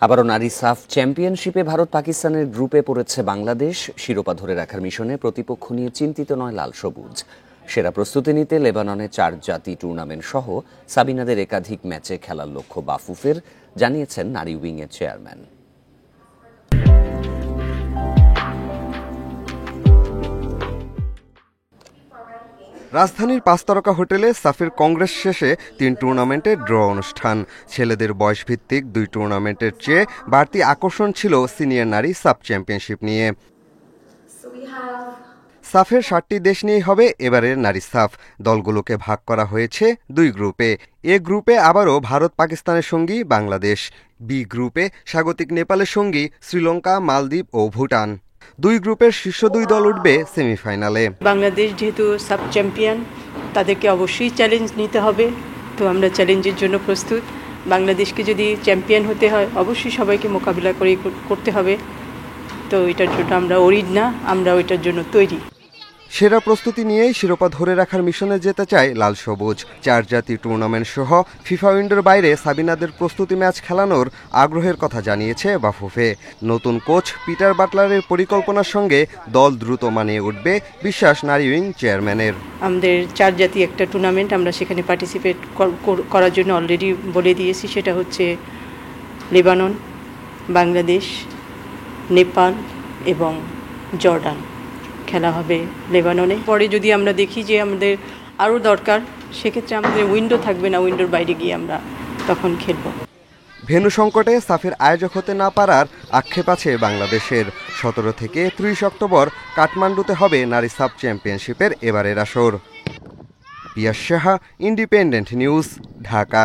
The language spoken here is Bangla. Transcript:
আবারও নারী সাফ চ্যাম্পিয়নশিপে ভারত পাকিস্তানের গ্রুপে পড়েছে বাংলাদেশ। শিরোপা ধরে রাখার মিশনে প্রতিপক্ষ নিয়ে চিন্তিত নয় লাল সবুজ। সেরা প্রস্তুতি নিতে লেবাননে 4 জাতি টুর্নামেন্ট সহ সাবিনাদের একাধিক ম্যাচে খেলার লক্ষ্য বাফুফের, জানিয়েছেন নারী উইংয়ের চেয়ারম্যান। রাজধানীর 5 তারকা হোটেলে সাফের কংগ্রেস শেষে 3 টুর্নামেন্টের ড্র অনুষ্ঠান। ছেলেদের বয়সভিত্তিক 2 টুর্নামেন্টের চেয়ে বাড়তি আকর্ষণ ছিল সিনিয়র নারী সাফ চ্যাম্পিয়নশিপ নিয়ে। সাফের 7টি দেশ নিয়েই হবে এবারের নারী সাফ। দলগুলোকে ভাগ করা হয়েছে 2 গ্রুপে। এ গ্রুপে আবারও ভারত পাকিস্তানের সঙ্গী বাংলাদেশ। বি গ্রুপে স্বাগতিক নেপালের সঙ্গী শ্রীলঙ্কা, মালদ্বীপ ও ভুটান। 2 গ্রুপের শীর্ষ 2 দল উঠবে সেমিফাইনালে। বাংলাদেশ যেহেতু সাব চ্যাম্পিয়ন, তাদেরকে অবশ্যই চ্যালেঞ্জ নিতে হবে। তো আমরা চ্যালেঞ্জের জন্য প্রস্তুত। বাংলাদেশকে যদি চ্যাম্পিয়ন হতে হয়, অবশ্যই সবাইকে মোকাবিলা করতে হবে। তো এটার জন্য আমরা অরিড না, আমরা ওইটার জন্য তৈরি। সেরা প্রস্তুতি নিয়েই শিরোপা ধরে রাখার মিশনে যেতে চায় লাল সবুজ। 4 জাতি টুর্নামেন্ট সহ ফিফা উইন্ডোর বাইরে সাবিনাদের প্রস্তুতি ম্যাচ খেলানোর আগ্রহের কথা জানিয়েছে বাফুফে। নতুন কোচ পিটার বাটলারের পরিকল্পনার সঙ্গে দল দ্রুত মানিয়ে উঠবে বিশ্বাস নারী উইং চেয়ারম্যানের। আমাদের 4 জাতি একটা টুর্নামেন্ট, আমরা সেখানে পার্টিসিপেট করার জন্য অলরেডি বলে দিয়েছি। সেটা হচ্ছে লেবানন, বাংলাদেশ, নেপাল এবং জর্ডান। খেলা হবে লেবাননে। পরে যদি আমরা দেখি যে আমাদের আরও দরকার, সেক্ষেত্রে আমাদের উইন্ডো থাকবে না, উইন্ডোর বাইরে গিয়ে আমরা তখন খেলব। ভেন্যু সংকটে সাফের আয়োজক হতে না পারার আক্ষেপ আছে বাংলাদেশের। 17 থেকে 30 অক্টোবর কাঠমান্ডুতে হবে নারী সাব চ্যাম্পিয়নশিপের এবারের আসর। পিয়াস সাহা, ইন্ডিপেন্ডেন্ট নিউজ, ঢাকা।